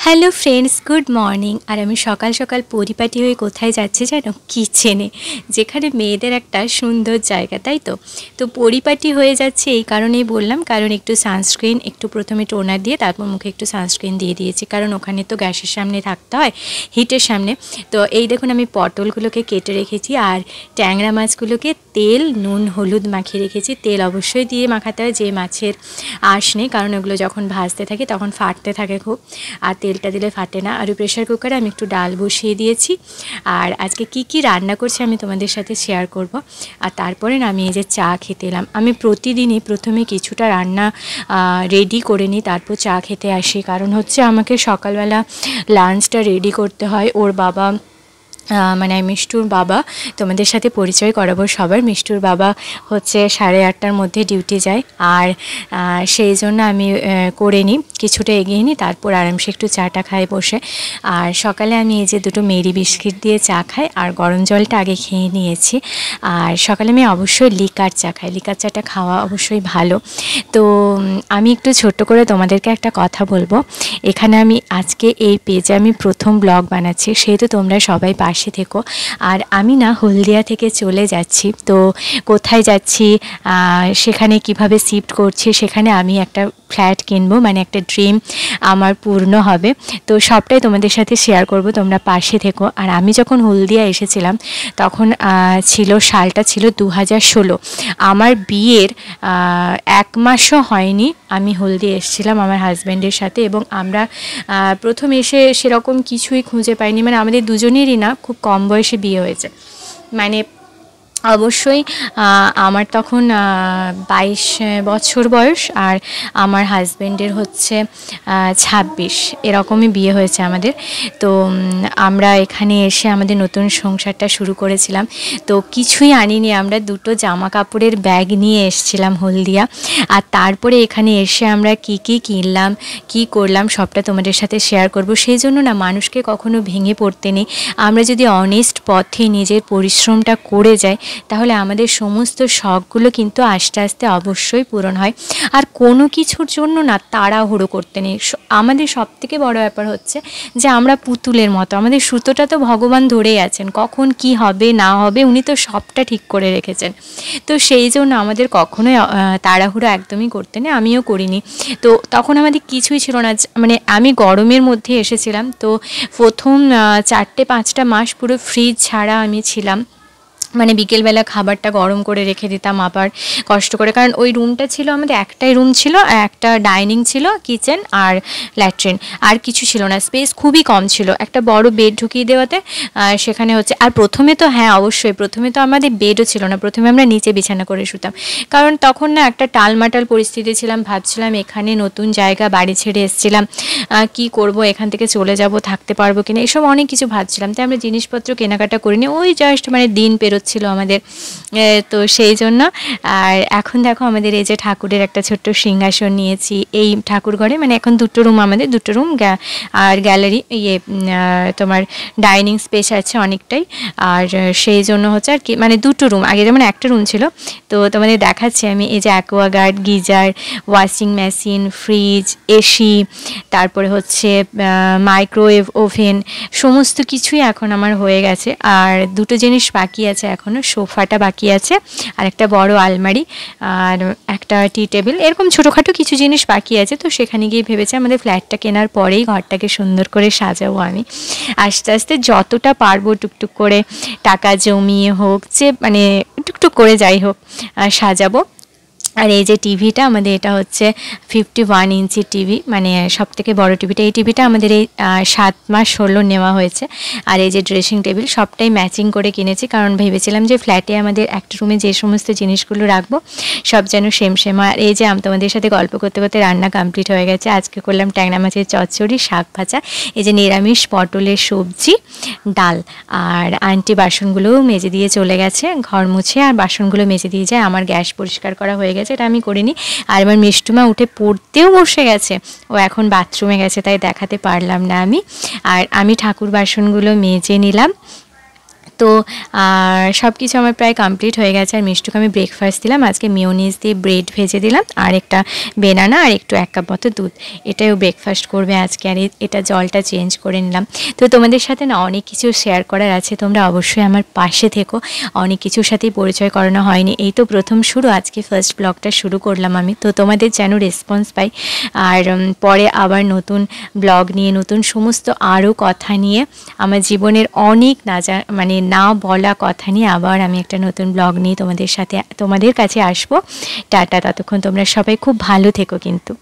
Hello friends, good morning. আর আমি সকাল সকাল পরিপাটি হয়ে কোথায় যাচ্ছি জানো? কিচেনে, যেখানে মেয়েদের একটা সুন্দর জায়গা, তাই তো। তো পরিপাটি হয়ে যাচ্ছে এই কারণেই বললাম, কারণ একটু সানস্ক্রিন, একটু প্রথমে টোনার দিয়ে তারপর মুখে একটু সানস্ক্রিন দিয়ে দিয়েছি, কারণ ওখানে তো গ্যাসের সামনে থাকতে হয়, হিটের সামনে। তো এই দেখুন, আমি পটলগুলোকে কেটে রেখেছি আর ট্যাংরা মাছগুলোকে তেল নুন হলুদ মাখিয়ে রেখেছি। তেল অবশ্যই দিয়ে মাখাতে হয়, যে মাছের আঁশ নেই, কারণ ওগুলো যখন ভাজতে থাকে তখন ফাটতে থাকে খুব, আর তেলটা দিলে ফাটে না। আর প্রেশার কুকারে আমি একটু ডাল বসিয়ে দিয়েছি। আর আজকে কি রান্না করছি আমি তোমাদের সাথে শেয়ার করব। আর তারপরে না আমি এই যে চা খেতে এলাম। আমি প্রতিদিনই প্রথমে কিছুটা রান্না রেডি করে নিই, তারপর চা খেতে আসি, কারণ হচ্ছে আমাকে সকালবেলা লাঞ্চটা রেডি করতে হয়। ওর বাবা, মানে মিষ্টুর বাবা, তোমাদের সাথে পরিচয় করাবো সবার। মিষ্টুর বাবা হচ্ছে 8:30টার মধ্যে ডিউটি যায়, আর সেই জন্য আমি করে নিই, কিছুটা এগিয়ে নিই, তারপর আরামসে একটু চাটা খাই বসে। আর সকালে আমি এই যে দুটো মেরি বিস্কিট দিয়ে চা খাই, আর গরম জলটা আগে খেয়ে নিয়েছি। আর সকালে আমি অবশ্যই লিকার চা খাই, লিকার চাটা খাওয়া অবশ্যই ভালো। তো আমি একটু ছোট্ট করে তোমাদেরকে একটা কথা বলবো। এখানে আমি আজকে এই পেজে আমি প্রথম ব্লগ বানাচ্ছি, সেহেতু তোমরা সবাই পাশে থেকো। আর আমি না হলদিয়া থেকে চলে যাচ্ছি, তো কোথায় যাচ্ছি, সেখানে কিভাবে শিফট করছি, সেখানে আমি একটা ফ্ল্যাট কিনবো, মানে একটা ড্রিম আমার পূর্ণ হবে। তো সবটাই তোমাদের সাথে শেয়ার করব, তোমরা পাশে থেকো। আর আমি যখন হলদিয়া এসেছিলাম তখন সালটা ছিল 2016। আমার বিয়ের 1 মাসও হয়নি আমি হলদিয়া এসেছিলাম আমার হাজব্যান্ডের সাথে, এবং আমরা প্রথম এসে সেরকম কিছুই খুঁজে পাইনি, মানে আমাদের দুজনেরই না খুব কম বয়সে বিয়ে হয়েছে। মানে অবশ্যই আমার তখন 22 বছর বয়স, আর আমার হাজব্যান্ডের হচ্ছে 26, এরকমই বিয়ে হয়েছে আমাদের। তো আমরা এখানে এসে আমাদের নতুন সংসারটা শুরু করেছিলাম। তো কিছুই আনিনি, আমরা দুটো জামা কাপড়ের ব্যাগ নিয়ে এসেছিলাম হলদিয়া। আর তারপরে এখানে এসে আমরা কি কিনলাম, কি করলাম, সবটা তোমাদের সাথে শেয়ার করব। সেই জন্য না মানুষকে কখনো ভেঙে পড়তে নেই। আমরা যদি অনেস্ট পথে নিজের পরিশ্রমটা করে যাই, তাহলে আমাদের সমস্ত শখগুলো কিন্তু আস্তে আস্তে অবশ্যই পূরণ হয়। আর কোনো কিছুর জন্য না তাড়াহুড়ো করতে নেই। আমাদের সবথেকে বড় ব্যাপার হচ্ছে যে আমরা পুতুলের মতো, আমাদের সুতোটা তো ভগবান ধরেই আছেন, কখন কি হবে না হবে উনি তো সবটা ঠিক করে রেখেছেন। তো সেই জন্য আমাদের কখনোই তাড়াহুড়ো একদমই করতে নেই, আমিও করিনি। তো তখন আমাদের কিছুই ছিল না, মানে আমি গরমের মধ্যে এসেছিলাম, তো প্রথম 4-5টা মাস পুরো ফ্রিজ ছাড়া আমি ছিলাম। মানে বিকেলবেলা খাবারটা গরম করে রেখে দিতাম আবার কষ্ট করে, কারণ ওই রুমটা ছিল আমাদের, একটাই রুম ছিল, একটা ডাইনিং ছিল, কিচেন আর ল্যাট্রিন, আর কিছু ছিল না, স্পেস খুবই কম ছিল। একটা বড় বেড ঢুকিয়ে দেওয়াতে সেখানে হচ্ছে, আর প্রথমে তো হ্যাঁ অবশ্যই প্রথমে তো আমাদের বেডও ছিল না, প্রথমে আমরা নিচে বিছানা করে শুতাম, কারণ তখন না একটা টালমাটাল পরিস্থিতি ছিলাম, ভাবছিলাম এখানে নতুন জায়গা, বাড়ি ছেড়ে এসেছিলাম, কি করব, এখান থেকে চলে যাব, থাকতে পারবো কিনা, এসব অনেক কিছু ভাবছিলাম। তাই আমরা জিনিসপত্র কেনাকাটা করিনি, ওই জাস্ট মানে দিন ছিল আমাদের। তো সেই জন্য। আর এখন দেখো আমাদের এই যে ঠাকুরের একটা ছোট্ট সিংহাসন নিয়েছি এই ঠাকুর ঘরে, মানে এখন দুটো রুম, আমাদের দুটো রুম আর গ্যালারি, তোমার ডাইনিং স্পেস আছে অনেকটাই। আর সেই জন্য হচ্ছে আর কি, মানে দুটো রুম, আগে যেমন একটা রুম ছিল। তো তোমাদের দেখাচ্ছি আমি, এই যে Aquaguard, geyser, washing machine, fridge, AC, তারপরে হচ্ছে মাইক্রোওয়েভ, ওভেন, সমস্ত কিছুই এখন আমার হয়ে গেছে। আর দুটো জিনিস বাকি আছে এখনও, সোফাটা বাকি আছে, আর একটা বড় আলমারি, আর একটা টি টেবিল, এরকম ছোটোখাটো কিছু জিনিস বাকি আছে। তো সেখানে গিয়ে ভেবেছি আমাদের ফ্ল্যাটটা কেনার পরেই ঘরটাকে সুন্দর করে সাজাবো আমি, আস্তে আস্তে যতটা পারবো টুকটুক করে টাকা জমিয়ে হোক, যে মানে টুকটুক করে যাই হোক সাজাবো। আর এই যে টিভিটা আমাদের, এটা হচ্ছে 51 ইঞ্চির টিভি, মানে সবথেকে বড় টিভিটা। এই টিভিটা আমাদের এই 7 মাস হলো নেওয়া হয়েছে। আর এই যে ড্রেসিং টেবিল, সবটাই ম্যাচিং করে কিনেছি, কারণ ভেবেছিলাম যে ফ্ল্যাটে আমাদের একটা রুমে যে সমস্ত জিনিসগুলো রাখবো সব যেন সেম সেম। আর এই যে তোমাদের সাথে গল্প করতে করতে রান্না কমপ্লিট হয়ে গেছে। আজকে করলাম ট্যাংরা মাছের চচ্চড়ি, শাক ভাজা, এই যে নিরামিষ পটলের সবজি, ডাল। আর আন্টি বাসনগুলোও মেজে দিয়ে চলে গেছে, ঘর মুছে আর বাসনগুলো মেজে দিয়ে যায়। আমার গ্যাস পরিষ্কার করা হয়ে গেছে, এটা আমি করিনি। আর আমার মিষ্টুমা উঠে পড়তেও বসে গেছে, ও এখন বাথরুমে গেছে, তাই দেখাতে পারলাম না আমি। আর আমি ঠাকুর বাসনগুলো মেজে নিলাম, তো সব কিছু আমার প্রায় কমপ্লিট হয়ে গেছে। আর মিষ্টুকে আমি ব্রেকফাস্ট দিলাম, আজকে মিওনিজ দিয়ে ব্রেড ভেজে দিলাম, আর একটা বেনানা আর একটু 1 কাপ মতো দুধ, এটাও ব্রেকফাস্ট করবে আজকে। আর এটা জলটা চেঞ্জ করে নিলাম। তো তোমাদের সাথে না অনেক কিছু শেয়ার করার আছে, তোমরা অবশ্যই আমার পাশে থেকো। অনেক কিছুর সাথেই পরিচয় করানো হয়নি, এই তো প্রথম শুরু, আজকে ফার্স্ট ব্লগটা শুরু করলাম আমি। তো তোমাদের যেন রেসপন্স পাই, আর পরে আবার নতুন ব্লগ নিয়ে, নতুন সমস্ত আরও কথা নিয়ে, আমার জীবনের অনেক না বলা কথা নিয়ে আবার আমি একটা নতুন ব্লগ নিয়ে তোমাদের কাছে আসবো। টাটা, ততক্ষণ তোমরা সবাই খুব ভালো থেকো কিন্তু।